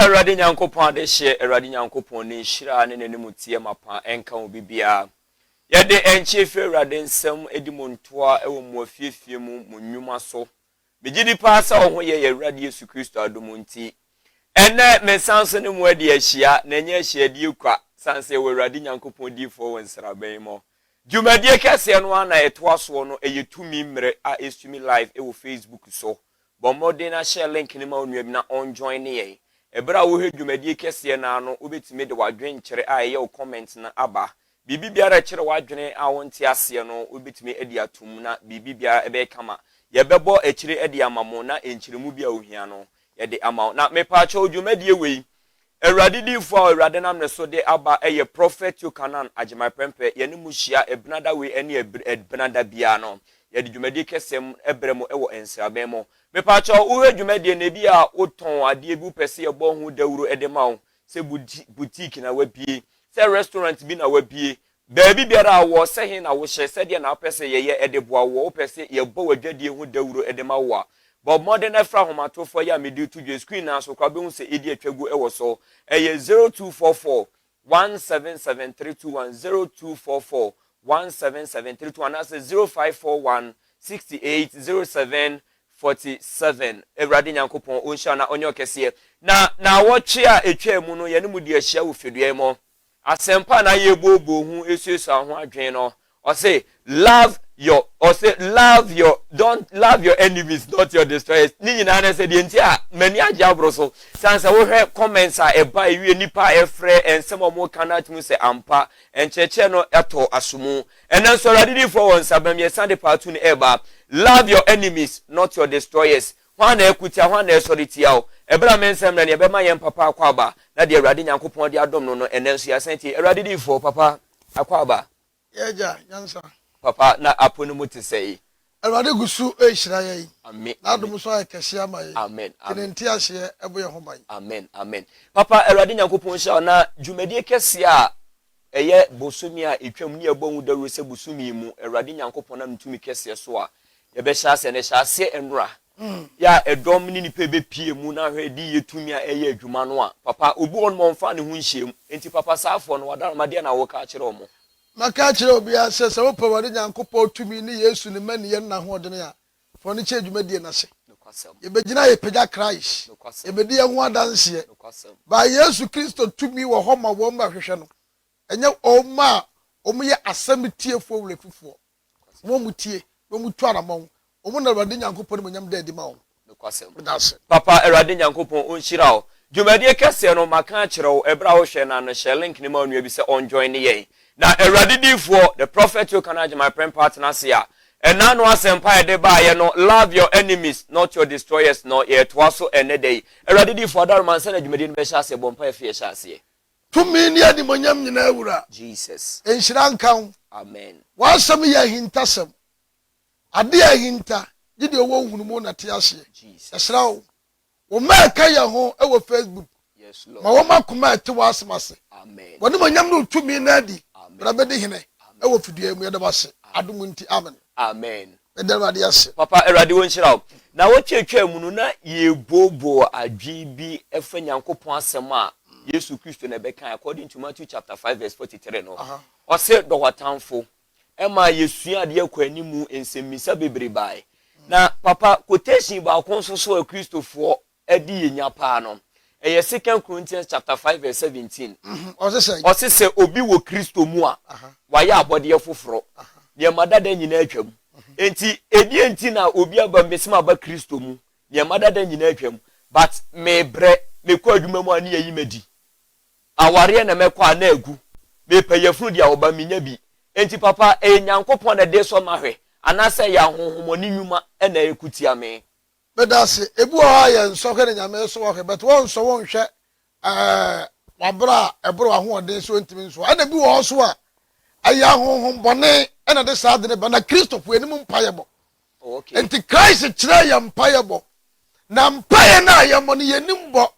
Eradi Nyankopon de share Eradi Nyankopon ni shira ne nemutie mapa enka obibia. Yede enchefe Eradi nsem edimontoa ewo muafiefie mu munwuma so. Bigidi paasa ho ye Eradi Yesu Kristo adomunti. Ene mesanso ne mu ade ahia na nya ahia die kwa sanse we Eradi Nyankopon di fo wonsraban mo. Dwumadie kese no ana etoa so no eyetumi mre a estumi live ewo Facebook so. Bomode na share link ni ma onua bi na on join ye. Ebra wo hedwumadie kese na no obetime de wadwen kyere a ye comment na aba. Bibi biara kyere wadwene a wonte ase no obetime edi atum na bibi biara ebe kama. Ye bebo ekyire edi amamo na enkyiremu bia ohia no ye de ama na mepa cha odwumadie wei. Eradi di fo erade nam ne so de aba eye prophet Yokanan Agyeman Prempeh ye ne muhia ebnada we ene ebnada bia no ye de dwumadie kesem ebremo ewo ensraben mo mepa cha wo dwumadie ne bia woton ade bi pese ye bo hu dawuro edema wo se boutique na wabie se restaurant bi na wabie baabi biara wo se hin na wo hye se de na pese ye edeboa wo pese ye bo wadwadie hu dawuro edema wo Bob modern efra homato for ya medi to the screen na so kwa be hu se edi atwagu ewo so eye 0244 1773210 244 17732 and 0541 680747 Eradi Nyankopon onsha na onyo kese na woche a etwa mu no ye ne mu di ahia wo fedua mo asempa na ye bobo hu esuesu ho adwen no or say love your don't love your enemies, not your destroyers. Ni na say the ntia mani ajabro so sansa wo hwe comments a eba ewie nipa efre ensemo mo kanat mu se ampa encheche no eto asumu enen so radidi for one sabam ye sande part 2 eba love your enemies, not your destroyers. Hwana ekutia hwana esoritia o ebra mensem na ne ebema ye papa akwaba na de Awurade Nyankopon de adom no enen so ya senti radidi for papa akwaba yeja yansa Papa na aponu muti sei. Erade gusu ehira ye. Amen. Na dum so ayekese ama ye. Amen. Tinenti ahye eboye hoban. Amen. Amen. Papa Erade Nyankopon sha na dwumadie kese a eye bosumi a etwam ne ebonwu dawo se bosumi mu Erade Nyankopon na mtumi kese so a ye be sha se ne sha se enura. Ya edom ni nipa be pie mu na hwe di yetumi a eye adwuma no a papa obu on mo mfa ne hu nhiem enti papa saafo no wadaromade na wo ka kire omo maka kire obi ase se wo pawade Nyankopon tumi ni Yesu ni mani ye na ho odene a fo ne che dwumadie na se ye begina ye pega Christ ye bedi ye ho adanse ba Yesu Kristo tumi wo ho ma wo ma hwehwe no enye o ma o mu ye asem tiefo wure fufuo wo mu tie wo mu tu aramon o mu na Erade Nyankopon mo nyam da di ma wo papa Erade Nyankopon onhyira o dwumadie kese no maka kire o ebra wo hwe na no share link ni ma onua bi se on join ye na Erade di for the prophet Yokanan Agyeman Prempeh partner sia ena no asempa e de ba ye no love your enemies, not your destroyers, no ye twaso ene dey Erade di for dar man se na dwumadie no be sha se bompa e fie sha se tumi ni adi monyam nyina awura Jesus enhyira nkan amen wasam ye hintasem ade ahinta gide owo hunumu na te ase Jesus esrawo wo meka ye ho e wo Facebook yes Lord ma wo makoma te wasemase amen woni monyam no tumi na adi bra be de hene e wo fidua mu ye de base adumunti amen amen Erade ase papa Erade wonhyira o na wo twetwa mu no na ye bobo adwi bi efa Nyankopon asem a Yesu Kristo na be kan according to Matthew chapter 5 verse 43 no o se do watamfo ema yesua de akwanimu ensemmisa bebre na papa quotation ba konso so a Kristofo edi yenya pa no eye 2 Corinthians chapter 5 verse 17 o se obi wo Kristo mu a waya abode foforo ye madada nyina atwam enti enti na obi aba mesima ba Kristo mu ye madada nyina atwam but me bre me kwa adwuma mu ani yi madi aware na mekwa na agu me payefunu dia oba minya bi enti papa Nyankopon na de so mahwe anase ya honhomoni nwuma na ekutia me bedase ebu o ya nso hwe nyame so wo hwe but won so won hwe wabra ebro ahoden so ntimi nso ana bi wo so a aya honhom bone na de sa de na Kristofo enim mpayebo okay enti Christ kire ya mpayebo na mpaye na ya mo ne yenim bo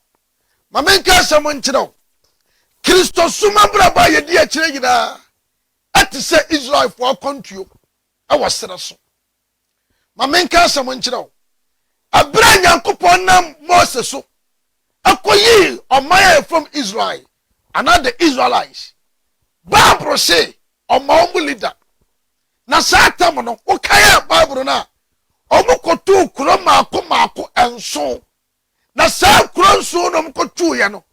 mamenka sam nkire Kristo suma braba ye di akire gida ati se Israel for country awasere so mamenka sam nkire abra Nyankopon na Moses so akoyi omaya from Israel another Israelites Bible say omo leader na satam no ukaya Bible na omukotu kuro maako enso na sa kuro nso no mkotu ye no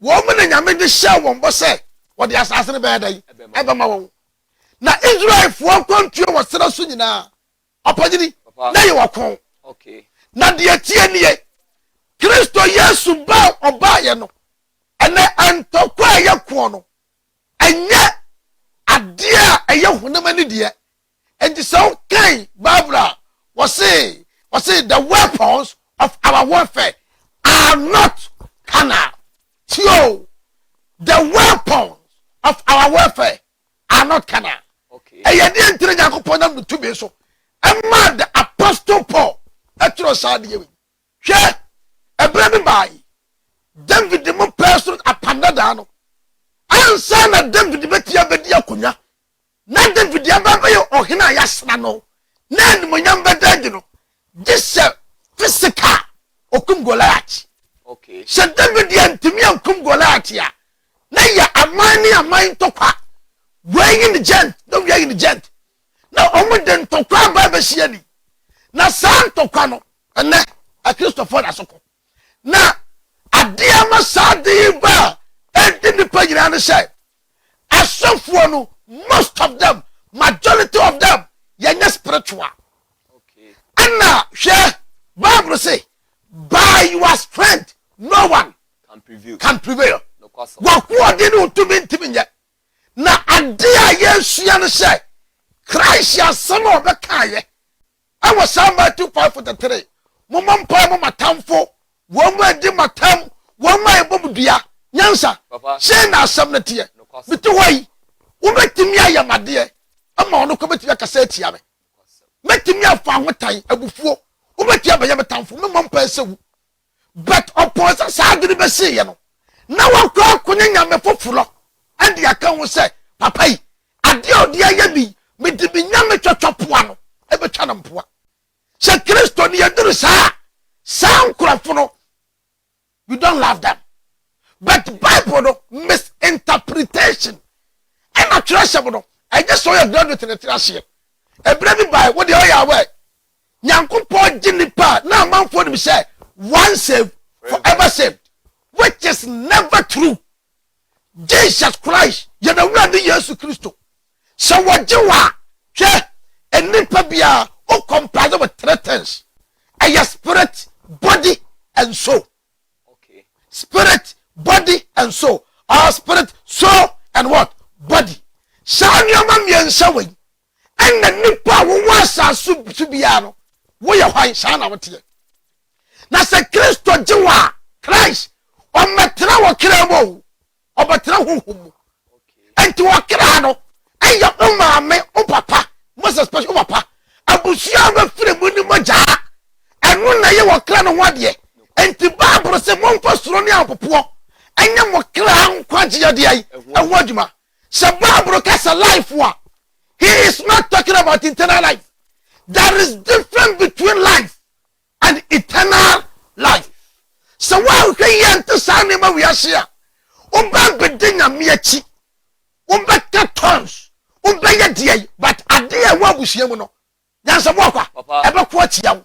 wo me na nyame de hye won bo se wo de asase ne be dai ebe ma won na Israel fo kwantuo wo sera so nyina opagini na ye wakon okay na de tie nie Kristo Yesu ba oba ye no ene antokwa ye ko no enye ade a eye hunamani de enti so kan Bible was say the weapons of our warfare are not carnal. So the weapons of our warfare are not carnal. Okay. And you didn't tell you to be so. And man, the apostle Paul, that's your side. Share a baby by David the more person a pandadano. I am saying that David the betia bedia kunya. Not David the abayo or hina yasnano. Nan mo nyamba dadino. This physical okum Goliath. Okay. Se David the antimi okum Goliath ya. Na ya amani tokwa. We in the gent, don't we in the gent. Now omo den tokwa ba be hia ni. Na san tokwa no ene a Christopher asoko. Na adia ma sadi ba enti ni pagina ne say. Asofo no most of them, majority of them, yenye spiritual. Okay. And share Bible say, by your strength, no one can prevail. No question. Wakuwa dinu tumi na adia Yesu ya ne say, Christ ya sama obekaye. Awa Psalm 2:5-3. Mumma mpa mo matamfo, wo mu adi matam, wo ma ebobudua. Nyansa. Say na asem na tie. Bitu wai. Ubetimi ayamade ama ono ko betimi akasa atia me metimi afa hotan abufuo ubeti abaye metamfo me mompa esewu but opposite sadiri be se ye no na wakwa kunya nyame fofulo ande aka ho se papa yi ade odi aye bi medibi nyame twotwopoa no ebetwa na mpoa se Kristo ni yeduru sa nkurafo no we don't love them but Bible no misinterpretation and a treasure no I just saw your graduate in the trash here. A brave by what the oil away. Nyankopon jinipa na man for them say once saved forever saved, which is never true. Jesus Christ, you know we are the Jesus Christo. So what you are, and nipa bia o compare with threatens. A spirit, body, and soul. Okay. Spirit, body, and soul. Our spirit, soul, and what? Body. Sanya mamyensa we and the nipa wo wasa subiano wo ye hwan sana wote na se Kristo jiwa Christ o metra wo kra mo o betra huhum enti wo kra no ayo o maame o papa most especially o papa abusia ba fire mu ni moja enu na ye wo kra no ho de enti Bible se mo mfa suro ne apopo anya mo kra nkwaje de ai eho adwuma. So Bible has a life war. He is not talking about eternal life. There is difference between life and eternal life. So while we enter Sanima we are here, bedinga miachi, tons, but adia wa busiemu no. Yansa mwakwa, ebe kwati yaw.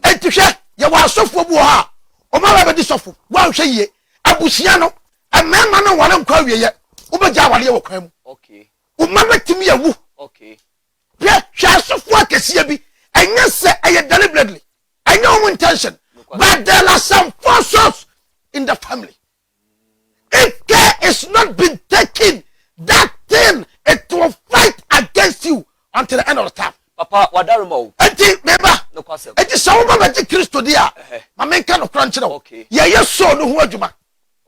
Enti hwe, ye wa asofo bu ha. Oma be di sofo, wa hwe ye. Abusia no, amema no wale nkwa wiye. Ubeja wale wo kwam. Okay. Umama timi yawu. Okay. Hwe asofo akese bi, enye se eye deliberately. Enye own intention. But there are some forces in the family. If care is not been taken, that thing it will fight against you until the end of the time. Papa, wadarimo. Enti meba. No kwasem. Enti sawo ba ti Kristo dia. Mamenka no kranche no. Okay. Ye so no ho adwuma.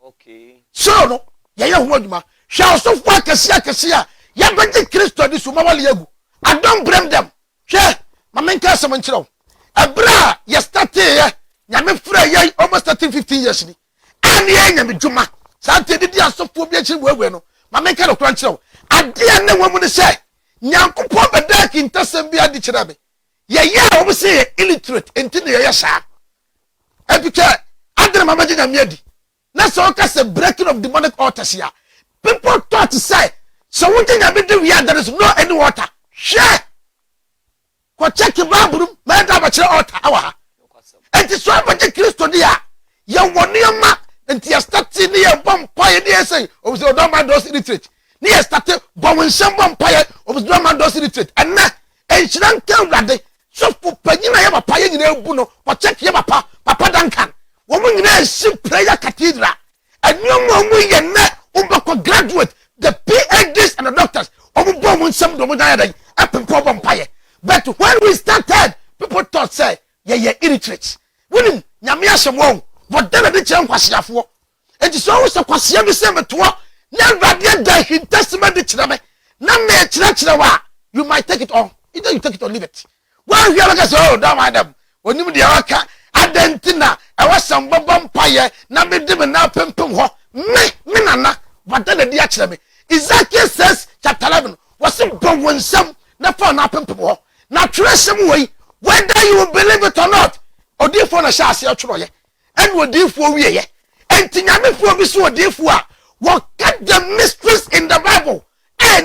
Okay. So no, ye ho adwuma. Hwa so fo akese a, ye ba ti Kristo di so mawale yagu. I don't blame them. Hwe, mamenka sem nkyerɛw. Abra ye start ye, nyame fra ye almost 13-15 years ni. Ani ye nyame dwuma. Sante di asofo bi akyi wewe no. Mamenka no kranche no. Ade ne wamu ne se Nyankopon bedak intasem bi adi kyerɛ me. Ye wo se illiterate enti ne ye saa. Epike adre mama gina me adi. na so ka breaking of demonic altars here. People thought to say, so one thing I be do here, there is no any water. Share. Ko check the Bible, man that much altar our. And it's so much Christo dia. Ya wonioma enti ya start ni ya bompa ni say, o so do man those retreat. Ni ya start bomwen sem bompa o so do man those retreat. And na enchiran kan rade. So for panyina ya papa ye nyina ebu no, ko check ya papa Duncan. Wo mu nyina esi prayer cathedral. Anyom wo ye na umbako graduate, the PhDs and the doctors. Omu bomwen sem do mo dan ya apempo bompa. But when we started, people thought say, yeah, illiterate. When nyame asem won, but then the chan kwasiafo. And so we say kwasia bi se meto, na radio da hin testament de kire me. Na me kire wa, you might take it on. Either you take it or leave it. When you are say, oh, damn madam. Onim de aka adentina, e wasam bobom paye, na me de me na pempem ho. Me nana, but then the dia kire me. Ezekiel says chapter 11, was bon wonsam na fa na pempem ho. Na tresem way, whether you will believe it or not. Odifo na sha ase atworo ye. En odifo wie ye. Enti nyamefo bi so odifo a, what get the mysteries in the Bible.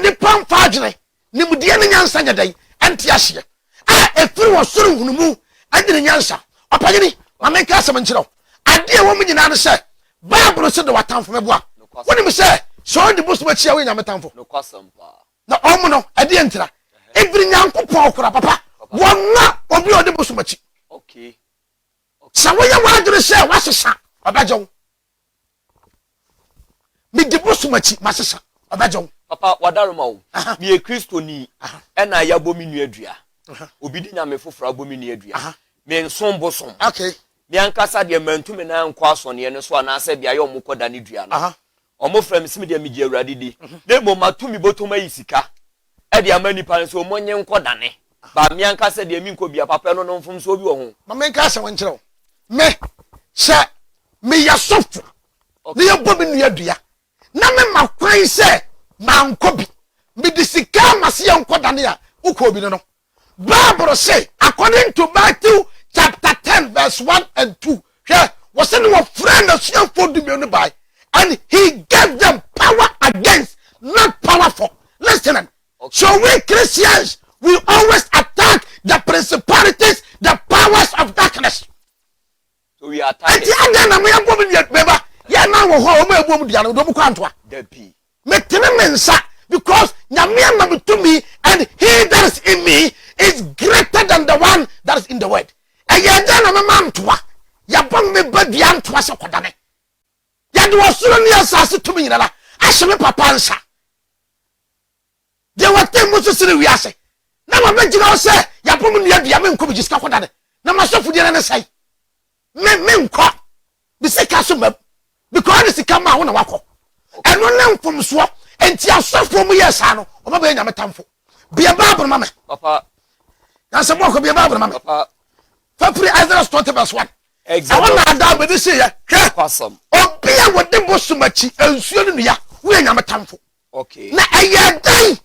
Ni pam fagene. Ni mudie ne nyansa nyadan. Enti ahye. Efiri wo soro hunumu, andi ne nyansa. Opageni, mamenka asem nkyerɛw. Ade wo mu nyina ne sɛ, Bible se de watamfo meboa. Woni me sɛ, so de bosu machia we nyametamfo. No kwasam pa. Na omo no, ade entira. Every nyankopon okura papa. Wonna obi ode bosu machi. Okay. Sa wo ya wadure se wasesa obajo. Mi de bosu machi masesa obajo. Papa wadaruma wo. Mi e Kristoni e na ya bomi nuadua. Obi di nyame foforo bomi nuadua. Me nson bosom. Okay. Mi ankasa de mantume na nkwa asone ne so na ase bia ye omokoda ne dua no. Omo frem simi de mi je awrade di. Na mo matumi botoma yisika. E de amani pan so monye nkoda ne. Ba mi ankasa de mi nkobia papa no mfom so obi wo ho. Mama nka ase wonkyerɛw. Me se me ya soft. Ne ya bomi nuadua. Na me makwan se ma nkobi. Me disika mase ya nkoda ne ya ukobi no. Bible say according to Matthew chapter 10 verse 1 and 2. Here was anyone friend of you for the by, and he gave them power against, not powerful. Listen, okay. So we Christians, we always attack the principalities, the powers of darkness. So we attack. Because Nyame to me, and he that is in me is greater than the one that is in the world. And yadana mamantua, yabong me badian to us a quadane. Yad was soon near Sassi to me, I shall papa answer. There were 10 months to we say. Now I mention I say, Yapum Yaman could be just quadane. Now myself would you say, men caught the sick assume because it's come out on a walk. And one from swap and tear so for me, yes, I know, or maybe I'm a tamful. Be a barber, mamma. Papa. That's a walk of your barber, mamma. Papa. February Isaiah 20 verse 1. Exactly. I want to die with this year. Awesome. Oh, be a what the boss so much and soon ya. We are a tamful. Okay. Now I die.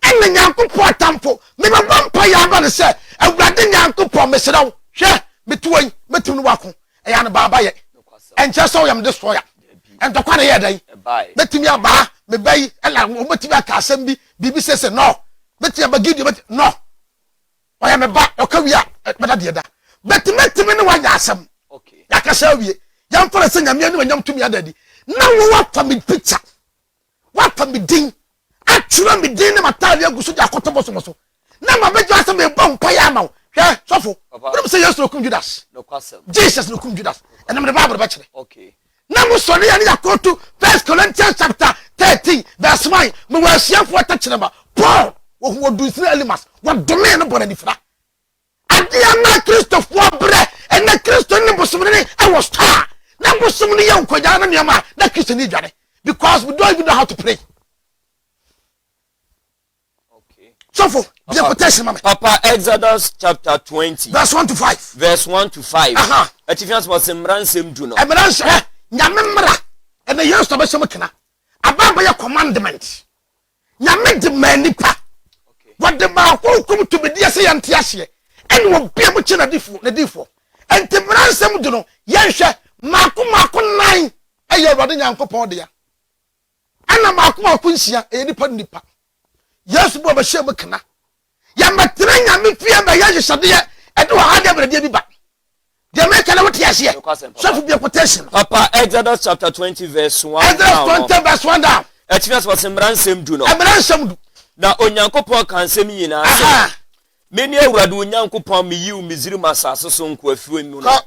And the Yanko poor tamful. Maybe one pay I'm going to say, and Radin Yanko promise it out. Share between Wako and Baba. And just so I am destroyer. And the corner here day. Bye. Let me a bar, me bay, and I will make a assembly. Bibi says no. Let me a give you, no. I am a bar, or career at Madada. But to make me know why some. Okay. Like I said, young for a singer, and young to me, daddy. Now what for me picture? What for me ding? Actually, me ding my Talia Gusuja Cotobosomoso. Now my bed just a bomb payamo. Yeah, so for. Don't say yes to Judas. No question. Jesus no Judas. And I'm the Bible bachelor. Okay. Now, sorry, I need to go to 1 Corinthians chapter 13, verse 9. Me will see for touch number. Paul, who do 3 elements, what domain of any fra. And the Anna Christoph bread, and the Christian number somebody, I was star. Number somebody young Koyana Yama, that Christian Ijane, because we don't even know how to pray. Okay. So for the protection, Papa, Exodus chapter 20, verse 1 to 5. Verse 1 to 5. Etifians was in ransom do not. Nyamemra and the years of a summer about your commandment. Nyame demand nipa. What the man who come to be dear say and tiasie and will be able to the defo and the ransom do no yansha Marco 9 ɛyɛ awurade nyankopɔn de ya ana maako nsia ɛyɛ nipa yesu bo bɛhyɛ mu kana ya matra nyame fie ba ya hyɛde ɛde wɔ ha de brɛde bi ba de me kana wote ase so fu bi quotation papa Exodus chapter 20 verse 1 Exodus 20 verse 1 down ɛtinas wɔ sembransɛm du no sembransɛm du na onyankopɔn ka nsɛm nyinaa sɛ meni awurade onyankopɔn me yiw Misrim asase so nko afiwe mu no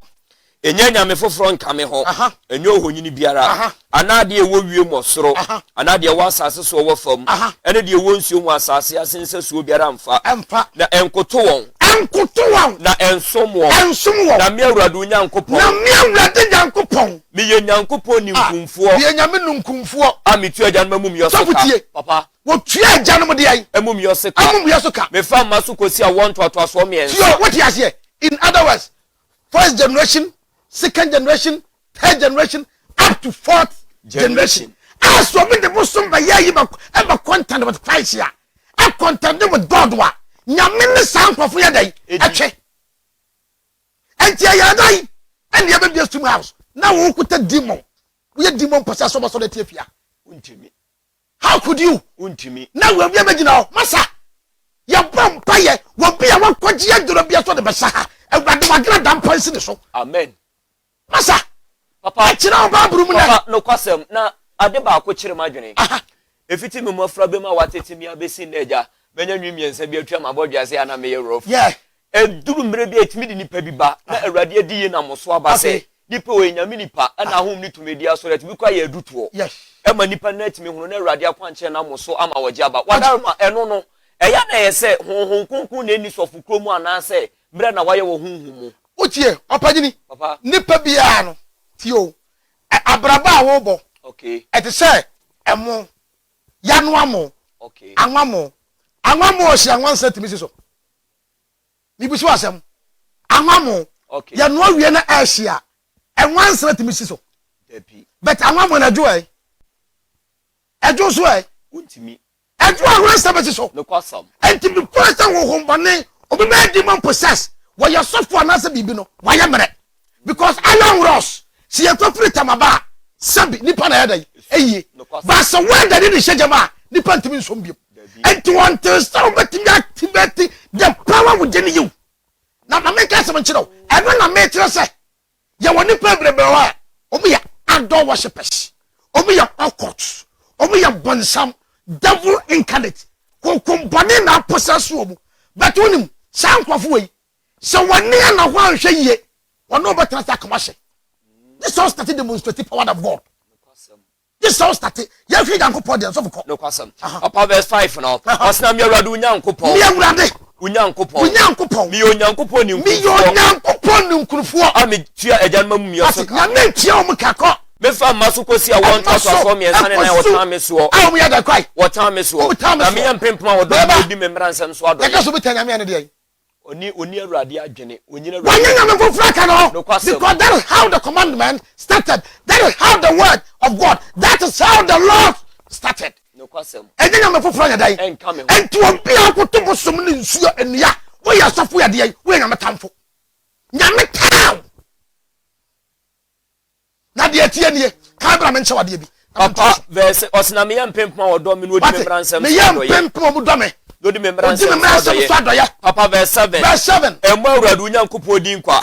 enye nyame foforo nkame ho enye ohonyini biara anade ewo wie mo soro anade ewo asase so wo fam ene de ewo nsuo mu asase asense so biara mfa na enkoto won na ensom won na me awurade nyankopon me ye nyankopon ni nkumfuo ye nyame nkumfuo amitu agyan mamum yosoka papa wo tua agyan mo de ai amum yosoka me fa maso kosi a won to so me en so what you say in other words first generation, second generation, third generation, up to fourth generation. As for me, the Muslim by ever content with Christ here, I contend with God. Yamin the sound of your day, actually. And Tiayadai, and the other just to house. Now who could a demon? We are demon possessed of us on the Tepia. Untimi. How could you? Untimi. Now we'll be able now, Massa. Your vampire will be a one quadrian to be a sort of Basaha. Amen. Masa. Papa, Papa, no kwasem na ade ba akwo madwene. Efiti me mofra be ma watete mi abesi neja. Benya nwimiensa bi atwa mabodwa se ana me yerof. Yeah. Eduru mre bi etimi di nipa bi ba na awurade adi ye na moso aba se. Nipa we nyame nipa ana hom ni tumedi aso ret bi kwa ye adutuo. Yes. Ema nipa na etimi hunu na awurade akwanche na moso ama waje aba. Wadarma eno no eya na ye se honhon kunkun na eni sofu kromu ana se mre na waye wo hunhumu. Utie opagini papa nipa bia no tio abraba wo bo okay ete se emo yanu amo okay anwamo osi anwansa timi so ni bisu asem anwamo okay yanu awie na asia anwansa timi so depi but anwamo na joy ejo so untimi ejo anwansa be so no kwasam enti bi kwasa wo hombane obi ma demon possess why you suffer na se bibi no why mere because along ross si you to free tamaba sabi nipa na yada eye ba so when that ni shejama nipa ntimi nsom bio and to want to stop activate the power within you na ma make some chiro e no na me chiro se ye woni pa brebe wa omi ya adore worshippers omi ya occult omi ya bonsam devil incarnate kokombane na possess wo but onim sankwafo we so when near na ho anhwe ye ono betra sta kamashe this all started demonstrating power of God this all started ye hwe yankopɔ de so foko no kwasam upper verse 5 now osna me awurade unyankopɔ me awurade unyankopɔ me onyankopɔ ni nkunfo ami tua agyanma mu yosoka na me tia o mukakɔ me fa maso kosi a won to so me ensane na wotan me so a me yada kwai wotan me so na me empempema wo do di me mransem so ado ya ka so bitanya me ane de oni awurade adwene onyina awurade because that is how the commandment started, that is how the word of God, that is how the Lord started. No kwasem enya me foforo nyadai enti obi akoto bosom ne nsuo enua wo ya sofo ya de wo nya metamfo nyame taw na de atie nie ka bra me nche wade bi papa verse osna me empempema wo do me no di me mransem so do ye me empempema mo do me do di me mransem so do ye papa verse 7 emo awurade unyankopɔ din kwa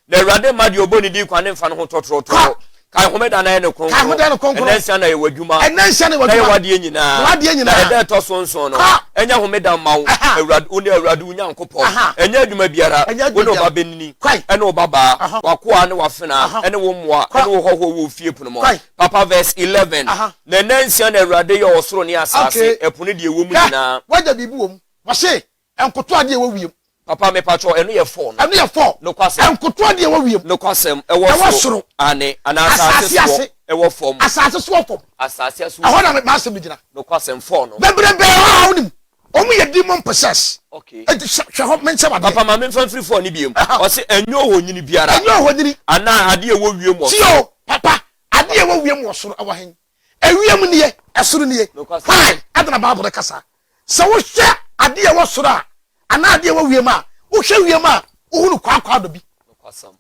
na awurade ma de oboni din kwa ne mfa no ho totrotro kai homeda na ne konkro enansia na ye wadwuma na ye wade nyina na eda to sonson no enya homeda mawo awurade uni awurade unyankopɔ enya adwuma biara woni obabenini ene obaba wakoa ne wafena ene wo moa ene wo hoho wo fie puno mo papa verse 11 na enansia na awurade ye osoro ne asase epune de ewo mu nyina wada bibi wo mu wase enkoto ade ewo wiem papa me pacho eno ye 4 no eno ye 4 no kwasem enkoto ade ewo wiem no kwasem ewo soro ane anasase so ewo fom asase so fom asase so ahona me masem gina no kwasem 4 no bebrebe ha onim omu ye demon possess okay e hwe ho menche wade papa ma me mfa free 4 ni biem o se enyo ohonyini biara enyo ohonyini ana ade ewo wiem o tio papa ade ewo wiem o soro awa hen ewiem ne ye esoro ne ye fine adana bible kasa so wo hwe ade ewo soro a ana ade ewo wiem a wo hwe wiem a ohunu kwakwa do bi kwasam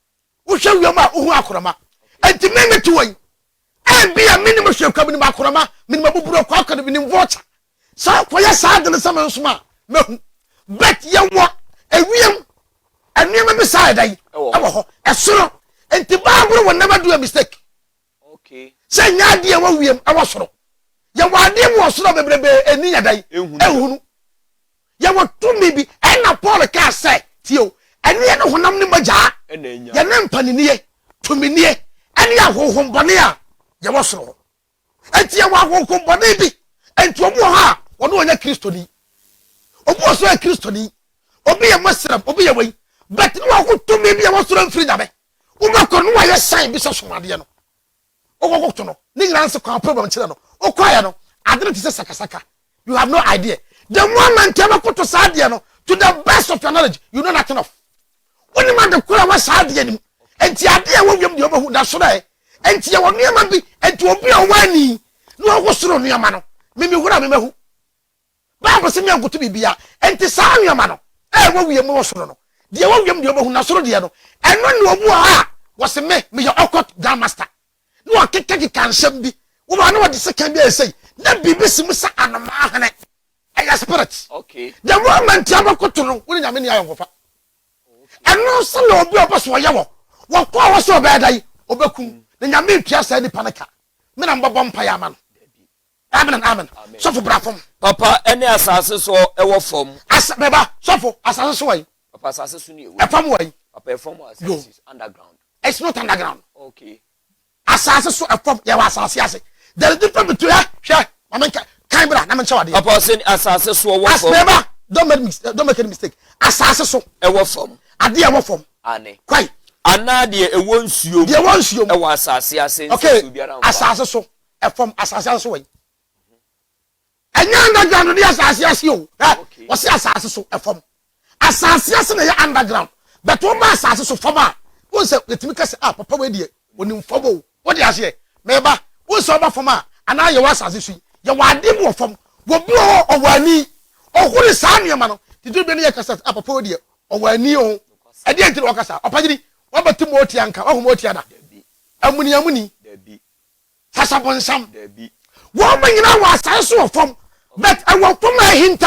wo hwe wiem a ohu akoroma enti meme to wen bia minimum hwe kwa minimum akoroma minimum buburo kwa aka minimum vocha sa kwa ya sa de ne sama nsoma mehu bet ye wo ewiem anuema bi sa dai ewo ho esoro enti Bible will never do a mistake. Okay. Say nya de wa wiem ewo soro ye wa de mo soro bebrebe eni ya dai ehunu ye wo tumi bi na Paul ka say tio eni ne honam ne magya ye ne mpaniniye tuminiye eni ahohombone a ye wo soro enti ye wa ahohombone bi enti omo ha wono onya kristoni omo so kristoni obi ye muslim obi ye wei but no wa tumi bi ye wo soro mfiri nyame uma ko no wa ye sign bi so somade no ogo to no ni nyina nse kwa problem kire no okwaya no adere ti se sakasaka you have no idea the moment you go to sadia no to the best of your knowledge you know nothing of when man the kura wa sadia ni enti ade wo wiem de obahu da so dai enti ye wo nuama bi enti obi o wani no wo soro nuama no mimi hura me mahu Bible se mi angoto bibia enti sa nuama no wo wiem wo soro no de wo wiem de obahu na soro de no eno ne obu a wo se me ye okot grand master no akekeki kansem bi wo ma no wo de second bi say na bibi sim sa anoma hane aya spirit. Okay. The moment you have got to know when you mean Yagofa. And no son of your boss for Yawo. What call was so bad I obekum. Then you mean just any panica. Men and Bobom Payaman. Amen and amen. So for Brafom. Papa, any assassins or a form. As Beba, so for assassin's way. Papa assassin a farm way. Papa form was underground. It's not underground. Okay. Assassin's a form Yawas. There is difference between her. I mean, Canberra, I'm sure. Papa said assassin so what form. Don't make any mistake. Assassin so a what form. A dear what form. Anne. Quite. Anadia a once you. There once you. A was assassin. Okay. Assassin so a form assassin way. And you're underground, the assassin. Was the assassin so a form. Assassin in the underground. But one my assassin so former. What's up? Let me cast up. Papa, when you follow. What do you say? Maybe what's over for ma? And now you was assassin. You want them from what blow or wani or who is Sammy man? Did you bring your cassette up a podium or wani? I didn't walk us out. Opadi, what about Timothy Anka or Motiana? Amuni, there be. Sasapon Sam, there be. Woman, you know what I saw from, but I will put my hinter.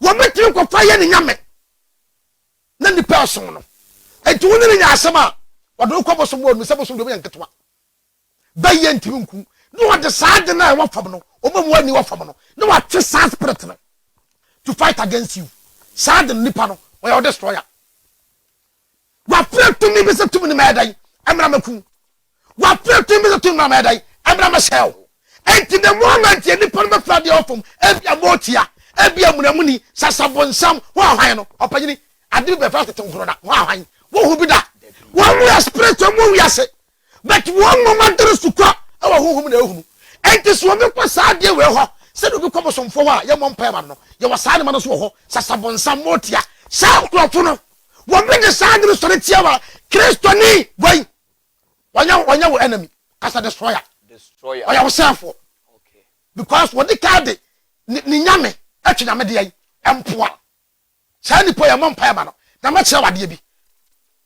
What make you go fire in Yamet? Then the person. And to win in Yasama, what do you call some word with some of the Yankatwa? Bayan Timku. No one decided I want from no, over one you want from no. No one just sad spirit to fight against you. Sad and Nippano, or your destroyer. What felt to me visit to me, Madai, and Ramaku. What felt to me visit to my Madai, and Ramasel. And in the moment, you Nippon of the offum, every abortia, every amuni, Sasabon Sam, Wahano, or Pagini, I do the first to Corona, Wahine. What will be that? One we are spirit of what we are saying. But one moment there is to crop. And this woman was sad, dear. Well, said we come some for your mom permanent. You were sad, man, so Sasabon Sam Motia, South Clotuno. What made the side of the Sonetiava, Christoni, wait. When your enemy, as a destroyer, or yourself. Okay. Because what they called it, Ninyame, actually, Media, and poor. Sandy for your mom permanent. Now, much of a DB.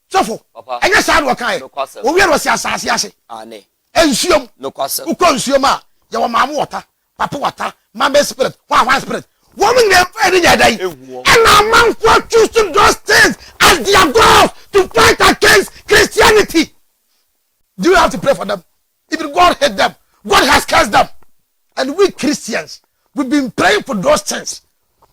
So for, I guess I will kind. We are Sassiasi. Anne. Ensume no question. Who consume your mamma water, papa water, mamma spirit, one spirit. Woman, they are fighting your day. And our man for choosing those things as their goals to fight against Christianity. Do you have to pray for them? Even God hate them, God has cursed them. And we Christians, we've been praying for those things.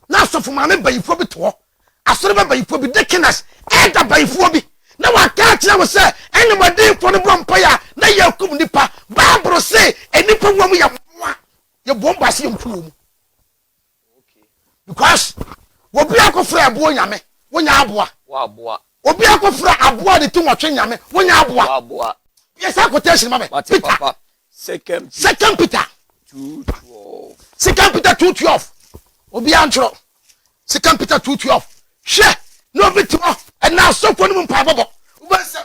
Now, so for my member, you probably talk. I saw remember you probably taking us, and by phobia. Now I can't tell say anybody for the vampire. Now you come nipa. Bible say any nipa when we are you bombasi okay. Because we be akofra abo nyame wonya aboa wa aboa obi akofra aboa de tun watwe nyame wonya aboa wa aboa yes quotation mama Peter second Peter 2:12 second Peter 2:12 obi antro second Peter 2:12 she no bit off and now so for no pa bobo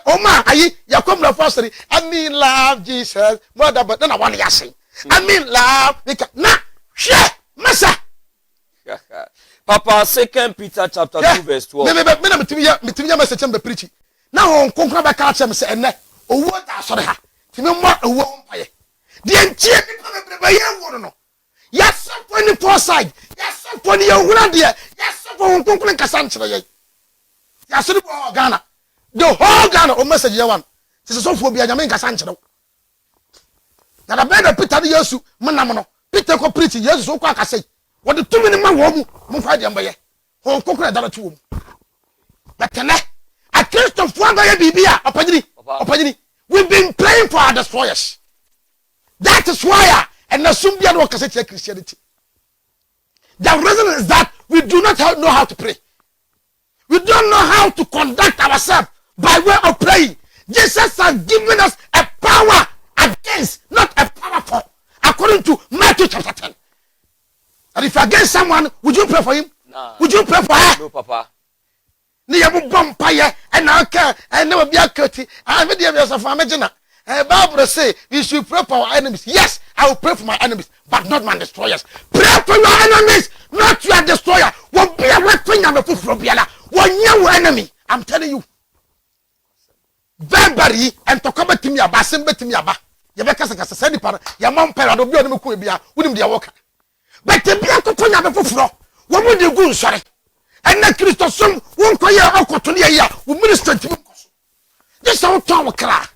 o ma ayi yakom na firstly I mean love Jesus mother but na one yase I mean love because na she masa Papa 2 Peter chapter 2 verse 12 me me message be preach now on konkra be ka chem say enne owo da sore ha timi mo owo mpaye the enchie nipa be ye wo no yes for ni four side yes for ni ehuna de yes for honkonkon kasa nkyere ye yes ni bo Ghana the whole Ghana o message ye one se so fo bia nyame kasa nkyere na da be Peter de Yesu manam no Peter ko preach Yesu so ko akasa what the 2 minutes man wo mu fa de mbaye honkonkon da na tu wo but a Christian father ye bibia opanyini we've been praying for our destroyers. That is why and assume we are Christianity. The reason is that we do not know how to pray. We don't know how to conduct ourselves by way of praying. Jesus has given us a power against, not a power for, according to Matthew chapter 10. And if you're against someone, would you pray for him? Nah. Would you pray for her? No, Papa. Niyamu vampire and okay and never be a curty. I made yourself a magina. Bible say we should pray for our enemies. Yes, I will pray for my enemies, but not my destroyers. Pray for your enemies, not your destroyer. Won't be a weapon and a foot from Biala. One your enemy. I'm telling you. Verbally and to come to me about Simba to me about. Yabeka Sasani Para, your mom parent will be on the Kubia, wouldn't be a walker. But to be a coupon of a floor. What would you go, sorry? And that Christosum won't call your uncle to the year who minister to this old town cry.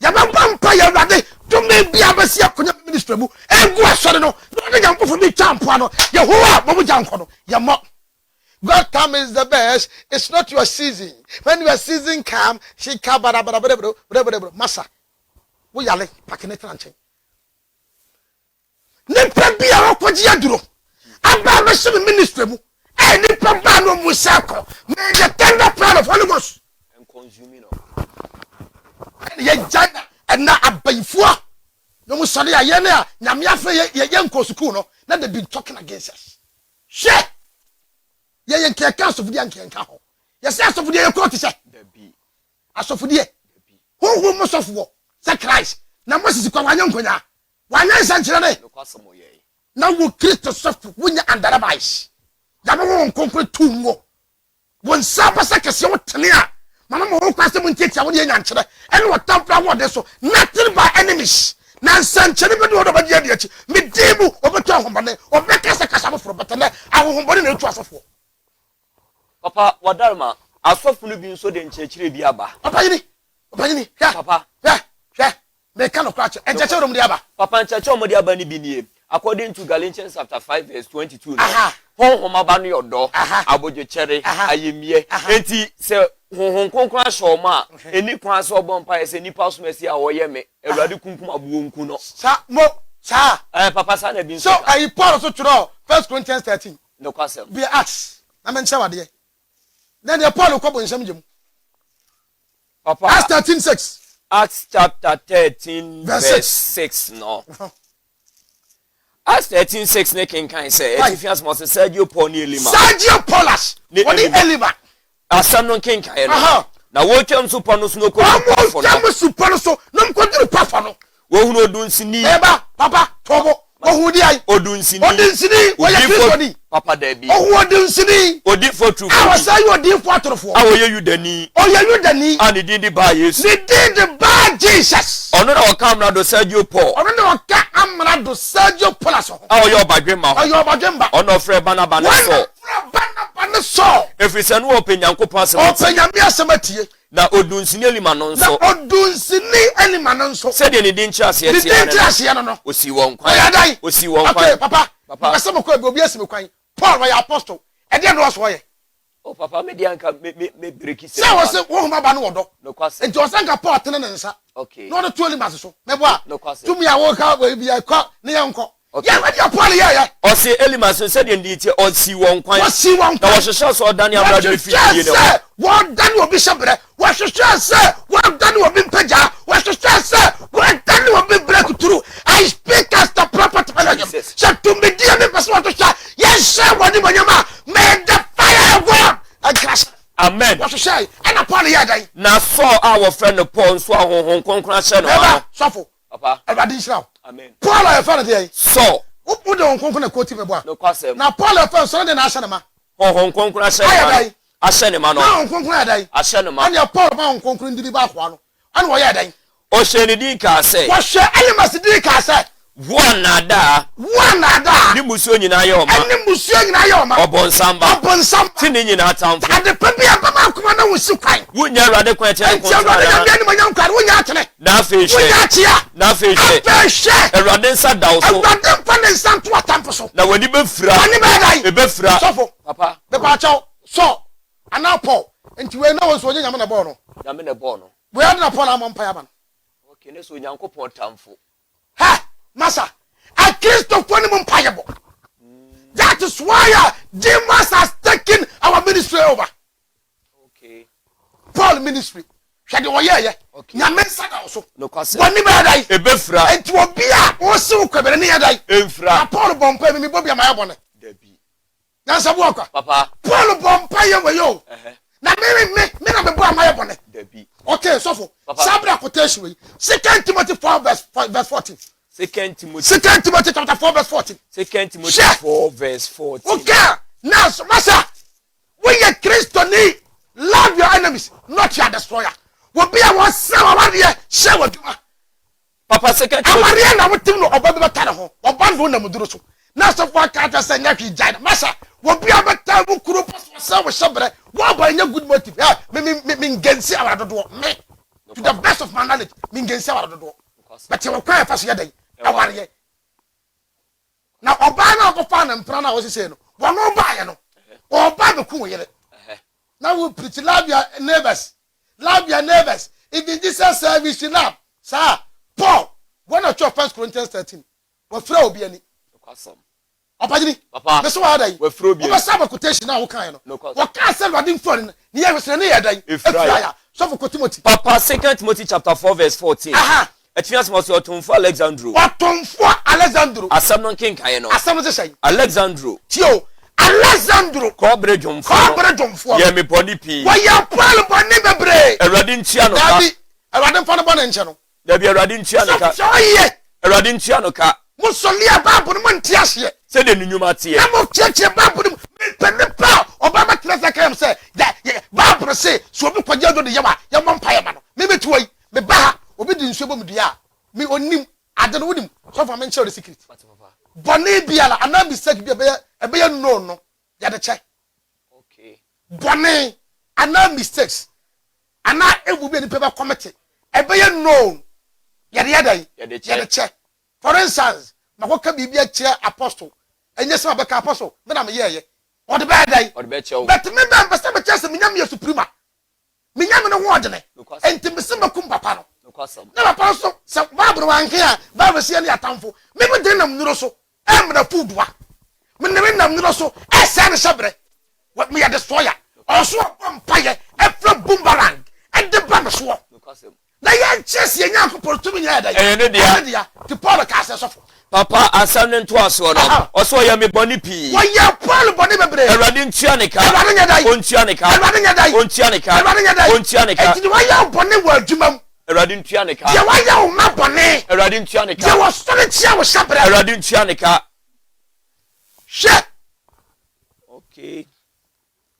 Yaman vampire rather to me be a Bessia minister and go sorry no, not for me champano, Yahoa, Mamu Jankono, Yamok. God come is the best, it's not your season. When your season come, she kabara massa. We are like packing it ranching. Nepa be a Quajiadro. I'm not a minister. Any papa no musako. May the tender plan of Holy Ghost And consuming. and ye jana and na abayfua. No musali ayena nyamia fe ye yenko suku no. Na they been talking against us. She ye yenke council of the yanke ho. Yes, as of the court say. There be. As of the who most of war. Say Christ. Na Moses kwa wanyankonya. Wanyan sanchire No kwasamo ye. na wo Christ suffer wunya andarabai. Yamu won konkre tumo won sapa sekese wo tene a mama mo kwase mo ntiatia wo ye nyankere ene wo tampra wo de so nothing by enemies na sanchere be do ba dia dia chi me dimu obeto ahombane obeka sekasa mo fro betene ahombane na etu asofo Papa, wadarma, asofo no bi nso de nchechire bi aba. Opanyini ya Papa, ya me kan no kwache enchechire rom de aba. Papa nchechire mo de aba ni bi nie. According to Galatians chapter 5 verse 22. Honhom aba no yodo, abojechere, ayemie. Enti se honhom konkran shoma, eni kwan so bompa se nipa so mesi a woye me. Ewurade kunkum abuwo nku no. Sa Papa sa na bi nso. So I Paul so tro 1 Corinthians 13. No kwasem. Be acts. Na men wade. Then the Paul ko bo nsam gem. Papa Acts 13:6. Acts chapter 13 verse 6 no. Acts 13:6 ne kenkan say Ephesians must Sergio Paul ni Elima. Sergio Paulas. What the Elima? Asam no kenkan no. Na wo twam so pa no so no ko. Wo twam so pa no so no ko diri papa no. Wo hu no odunsini. Eba papa tobo. Wo hu di ai. Odunsini. Odunsini wo ye Kristo ni. Papa da bi. Wo hu odunsini. Odi for true. I was say you odi for atrofo. Awo ye Yudani. O ye Yudani. And did the by Jesus. He did the by Jesus. Ono na okamra do Sergio Paul. Ono na oka amra do Sergio Paulas. Awo ye obadwemma. O ye obadwemma. Ono frɛ Barnabas so. Barnabas so. Efisɛ no openyankopɔn asɛm. Openyame asɛm atie. Na odunsini Elima no nso. Na odunsini Elima no nso. Sɛ de ne din kyerɛase tie. Ne din kyerɛase no no. Osi wɔn kwan. Oyadai. Osi wɔn kwan. Okay, papa. Asɛm ko obi asɛm kwan. Paul was apostle. Ɛde no so ye. Oh papa me dianka me break it. Say was wo homa ba no wodo. No kwase. Enti osanka Paul tene ne nsa. Okay. No the 2 Elima so. Me bo a. No kwase. Tumi a wo ka we bi akọ ne ye nkọ. Ya we dia Paul ye. O se Elima so said ndi tie o si won kwan. O si won kwan. Na wo hwehwe so Dani Abrado fi die ne. Wo Dani obi shebre. Wo hwehwe se wo Dani obi mpaja. Wo hwehwe se wo Dani obi break through. I speak as the prophet manager. Say to me dia me person what to say. Yes sir woni manyama. May the fire of God crash. Amen. What to say? And Paul here dai. Na so our friend Paul so ahonhon konkran hye no. Eba sofo. Papa. Everybody Israel. Amen. Paul a friend there. So wo de honkonkon na koti me bo a. No kwase. Na Paul a friend so de na ahye ne ma. Honhon konkran hye no. Ahye ne ma no. Na honkonkon ya dai. Ahye ne ma. And Paul ma honkonkon ndi ba kwa no. And wo ya dai. Oshenidi ka say. Washe Elimas di ka say. One nada. Ni musuo nyina ye oma. Ani musuo nyina ye oma. Obonsamba. Tini nyina tamfo. Ade pepe abama kuma na wusi kwan. Wunya Awurade kwan che kon. Awurade nyame ni manyam kwan wunya atene. Na afehye. Wunya atia. Na afehye. Awurade nsa dawo so. Awurade mfa ne nsa nto atamfo so. Na wani befura. Wani be dai. E befura. Sofo. Papa. Be pa chaw. So. Ana Paul. Enti we na wo so nyame na ball no. Nyame na ball no. We ade na Paul amampa ya ba no. Okay, ne so Nyankopon tamfo. Ha! Masa. A Christopher Mumpayable. That is why Demas has taken our ministry over. Okay. Paul ministry. Shadi oye. Okay. Nyame sada also. No kwase. Woni be dai. Ebefra. Enti obi a wo se kwabere ne yadai. Emfra. Na Paul bompa mi bobi amaya bone. Dabi. Nyansa bo akwa. Papa. Paul bompa ye we yo. Na me na me bo amaya bone. Dabi. Okay, so for. Sabra quotation we. 2 Timothy 4 verse 14. 2 Timothy chapter 4 verse 14. 2 Timothy 4 verse 14. Okay. Now, so, Master, when you Christian, love your enemies, not your destroyer. Will be a one son here, share what you are. Papa, 2 Timothy. I would think of Baba Taraho, or Bandu Namudurusu. Now, so far, Carter said, Yaki Jai, Master, will be a better who could have with somebody. Why by no good motive? Mean Gensi out of the door. Me, to the best of my knowledge, mean Gensi out of the door. But you will cry for yesterday. Now, Obama go find and Prana was saying, one more buy no, or buy the cool. Now we preach love your neighbors. Love your neighbors. If in this service, you love, sir, Paul, 1 of 1 Corinthians 13. What throw be any? Opajini, Papa, that's why I will throw be a summer quotation now. Kind of what can't sell what didn't fall near us any other. If so for Timothy. Papa, 2 Timothy chapter 4 verse 14. Aha. Etias must your tomb for Alexandru. What tomb for Alexandru? Asam king kayeno. Asam to say. Alexandru. Tio. Alexandru. Cobre jom for. Ye me body pi. Why ya pal boni bebre? A radin chiano. A radin for the bonnet channel. There be a radin chiano. So ye. A radin chiano ka. Musolia babu montias ye. Say the new mati. I'm of church babu. Penepa. Obama Tresa came say that babu say so be kwajado de yama. Yamam payama. Maybe to me baha. Obi di nsuo bom dia me onim ade no wonim so fa menche the secret bone biala ana mistake bia be ya no ya de che okay bone ana mistakes ana ebu be ni pe be committee e be ya no ya de che for instance makoka bibia che apostle enye se abeka apostle me na me ye o de be dai o de be che o but me be se be che se me nyam ye suprema me nyam no ho odene enti me se makum papa no na papa so se babro wanke a babro se ne atamfo me me den nam nuro so em na foodwa me ne nam nuro so e se ne sebre what me ya destroyer also pampaye e from boomerang and the bam so na ya chese nya akoporo mi nya da ne dia ti Paul ka se so papa asam ne to aso no oso ya me boni pi wa ya Paul boni bebre Awurade ntua ne ka Awurade nya dai ontua ne ka Awurade nya dai ontua ne ka Awurade nya dai ontua ne ka enti wa ya boni wa adwumam Awurade ntua ne ka ya wa ya o ma boni Awurade ntua ne ka ya wa so ne tia wo sabre Awurade ntua ne ka she okay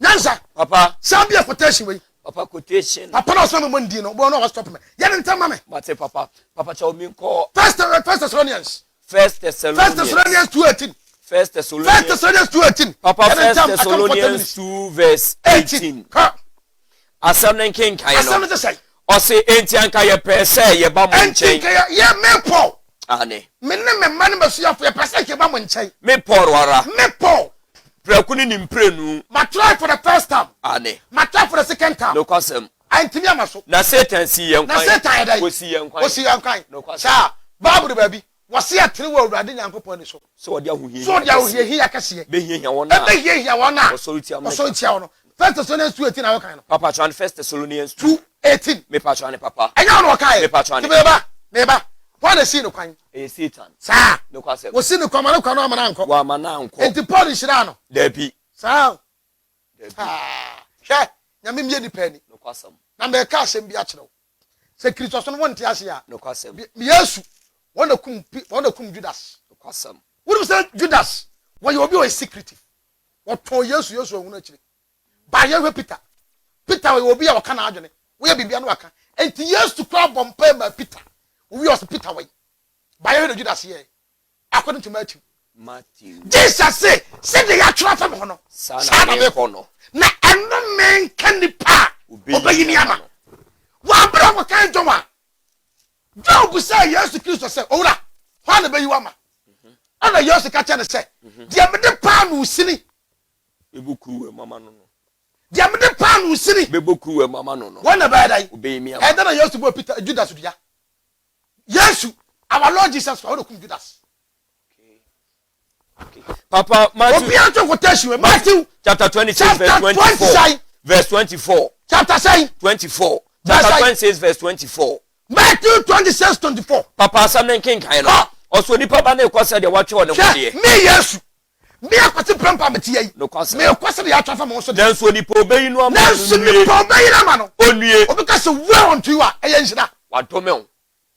nanza papa sambia quotation we papa quotation papa no so me ndi no bo no stop me ya ne ntama me mate papa chawo min ko First Thessalonians 2:18 First Thessalonians 2:18 papa First Thessalonians 2 verse 18 asam ne ken kai no asam ne say o se enti anka ye pese ye ba mo nchen enti kai ye me Paul ane me ne me man me so ya ye pese ke ba mo nchen me Paul wara me Paul prakuni ni mprenu ma try for the first time ane ma try for the second time no kwasem antimi amaso na Satan si ye nkwan na Satan dai o si ye nkwan o si ye nkwan no kwasem sa Bible baby wase atene wo Awurade Nyankopɔn ni so so odi ahuhie so odi ahuhie hia kase be hia wona be hia wona so tia no First Thessalonians 2:18 na wakan no papa tran First Thessalonians 2:18 me pa tran papa enya no wakan me pa tran me ba why dey see no kwan e Satan sa no kwasem wo see no kwan no amana anko wa amana anko enti Paul nshira no dabi sa hwe nyame mie ni pani no kwasem na me ka asem bi a kyerɛw se Kristo so no wonte ase ya no kwasem me Yesu wona kum Judas no kwasem wo say Judas wo ye obi o secretive wo to Yesu ohun akire ba ye hwe Peter wo obi a wo ka na adwene wo ye bibia no aka enti yesu kwa bompa ma Peter we was Peter way by you Judas here according to Matthew Jesus say the actual from hono sana me hono na eno men kanipa obayini ama wa bra mo kan joma Job say yesu Christ say owura fa na bayi ama ana yesu ka chane say dia me de pa no sini ebuku we mama no dia me de pa no sini bebuku we mama no wona ba dai obeyimi ama e da na yesu bo Peter Judas dia yesu our Lord Jesus for kum Judas. Okay. Papa Matthew chapter 26 verse 24. Verse 24. Chapter 24. Chapter 26 verse 24. Matthew 26:24. Papa Samuel King kind of. Also the papa na kwasa de watch on the day. Me yesu. Me akwati prampa meti yi. No kwasa. Me kwasa de atwa fam so. Dan so ni po beyi no ama. Dan so ni po beyi na ma no. Onue. Obi ka se well unto you a enhira. Wadome o.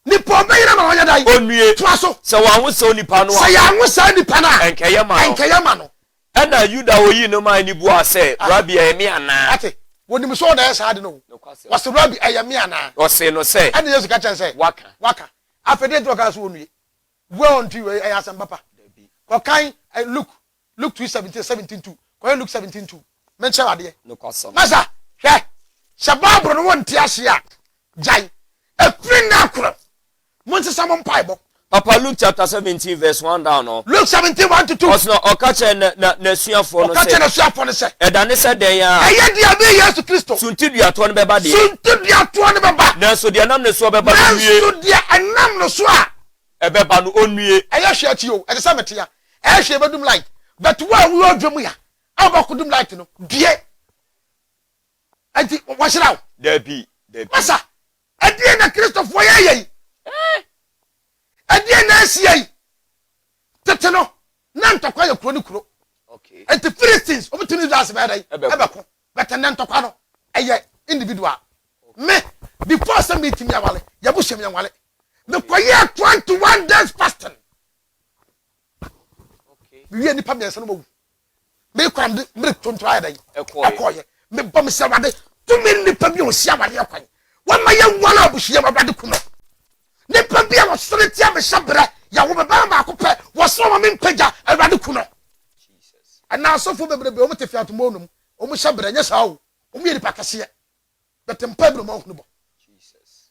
Ni po beyi na ma onya dai. Onue. Twa so. Se wa ho se onipa no a. Se ya ho se onipa na. Enkeye ma no. Enkeye ma no. Ena Yuda oyi no ma ni bua se Rabbi emi ana. Ate. Woni mi so na esa ade no. Was Rabbi ayemi ana. O se no se. Ade Yesu ka chen se. Waka. Afede to ka so onue. Well unto you ayasam papa. Kokan Luke 2:17-17:2. Koy Luke 17:2. Mention ade. No kwasa. Masa, hwe. Shababro no wonte ahia. Jai. Efri na akro. Monse samon paibo. Papa Luke chapter 17 verse 1 down no. Luke 17:1-2. Osno okache na suafo no se. Okache na suafo no se. Edane se den ya. Eye dia be Yesu Kristo. Sunti duato no beba de. Sunti duato no beba. Na so dia nam ne so beba no wie. Na so dia anam no so a. Ebeba no onwie. Eye hwe ati o. E se mete ya. Eye hwe bedum light. But why we odwemu ya? Abakudum light no. Die. Anti washiraw. There be. Masa. Adie na Kristo fo ye. Adie na asiai. Tete no. Na ntokwa ye kuro ni kuro. Okay. And the Philistines, obutuni das be dai. Ebeko. But na ntokwa no. Eye individual. Me before some meeting ya wale. Ya bu shem ya wale. Me koye 21 days fasting. We any pam yes no mo. Me kwam de me tonto ayi dai. Ekoye. Me bom se wade. To me ni pam bi o sia wade akwan. Wa ma ye wala abuhia wade kuno. Ni pam bi a so tia me shabra. Ya wo be ba ma akopɛ. Wo so ma me mpaja wade kuno. Jesus. Ana so fo bebrebe o mo te fiato mo num. O mo shabra nya sa wo. O mo ye ni pakase. But mpabro mo hunu bo. Jesus.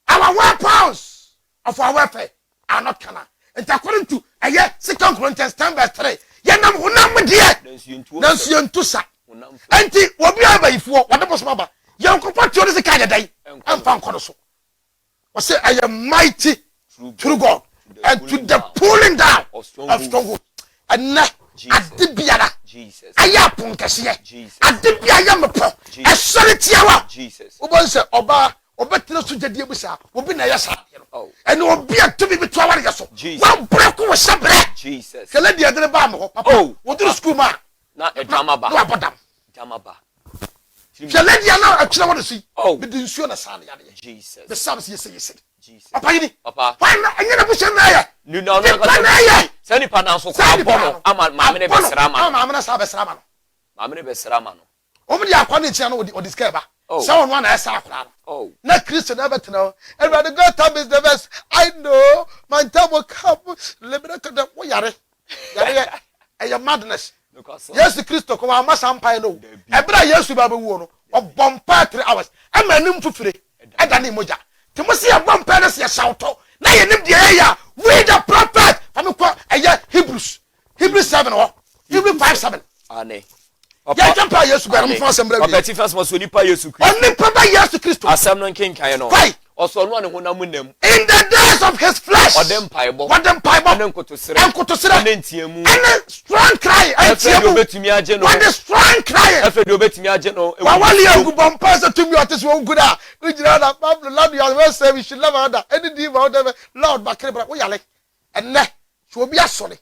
Our weapons of our warfare are not carnal. And according to 2 Corinthians 10:3, yanam honam de nanso yentu sa enti obi abayifo wade boso ba yankopa tio de ka dai amfa nkono so was say I am mighty through God and to the pulling down of stronghold and na adibiara Jesus aya punkese adibiaya mepo esore tiawa Jesus obon se oba obetena so jadie busa obi na yasa and obi atobi bi to aware yeso wa break wo sabre Jesus kele dia de ba mo papa wo do school ma na edama ba na bodam edama ba kele dia na atena wo si be di nsuo na sa na yade Jesus the psalms yes Jesus papa yini papa why na anya na busa na ya ni na na sani pa na so kwa bono ama maame ne besra ma maame na sa besra ma no maame ne besra ma no o mo dia kwa na tia na o disca ba so on one esa akra oh na Christian never tell everybody God time is the best I know my time will come liberate them wo yare e madness yes Christo ko ma sampai no ebra yesu ba bewu no obompa 3 hours e ma nim fufure e da ne moja te mo se e bompa na se shouto na ye nim de ya we the prophet am ko Hebrews 7 or Hebrews 5:7 ane ya jampa yesu ba mo fon sembra bi obeti first mo so nipa yesu Christ oni papa yesu Christo asem no nkenkan no oso no ne honam nam in the days of his flesh odem paibo ne nkotosere ne ntiemu and strong cry ntiemu obetumi age no what the strong cry efe de obetumi age no wa wali agubon pass to me otis wo guda ujira na pablo lord you will say we should love other any day about them lord bakre bra wo yale enne so obi asole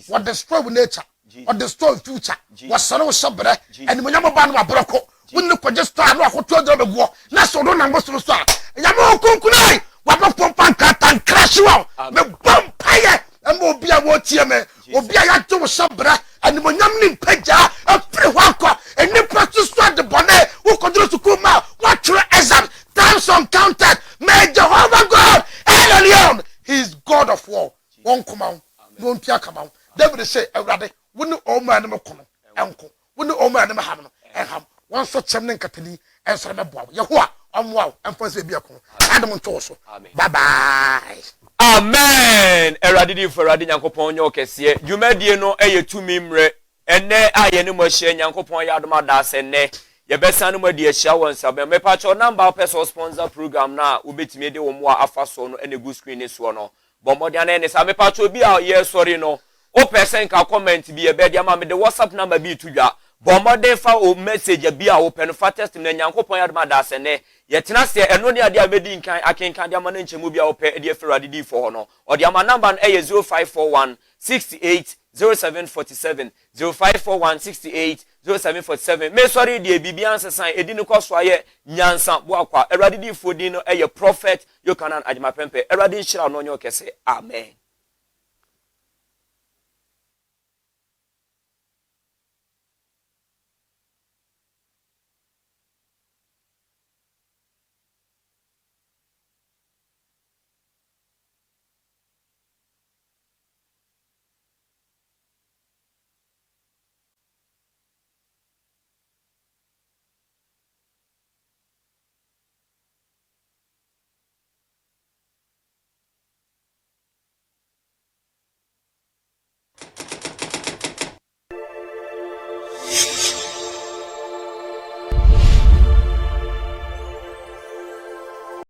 what destroy nature what destroy future what solo sabre and munyamo ba no abroko wonni ko just star no akoto do beguo na so do na ngosoro so a yamo kunkunai wa ba pompa katan crash wa me bompaye am obi a wo tie me obi a ya to sabre and munyam ni mpaja afri hwakọ eni practice so de bone wo kodro su kuma wa tro exam times on count onkoma no ntua kama David say Awurade wo ne o man me kono enko wo ne o man me ham no enham won so kyem ne nkatani enso me boa Yehowa amwa emfa se bia kono adam nto so bye bye amen Awurade di for Awurade Nyankopon nyo kese dwumadie no tumi mre ene aye ne mo hye Nyankopon ya adoma da se ne ye besa no madi ahia won sabe me pa cho number person sponsor program na ubetimi de wo mo afa so no ene go screen so no bomodian ene sa me pa cho bi a ye sorry no o person ka comment bi e be dia ma me de WhatsApp number bi to dwa bomode fa o message bi a open fa test na Nyankopon ya adoma da se ne ye tena se eno ne ade a medi nkan akenkan dia ma na nchemu bi a ope de Awurade di for no o dia ma number no 0541 68 0747 0541 68 0747 me sorry die bibia nsesan edi ne kwaso aye nyansa bo akwa Awurade di fo di no prophet Yokanan Ajimapempe Awurade nhyira no nyo kese amen.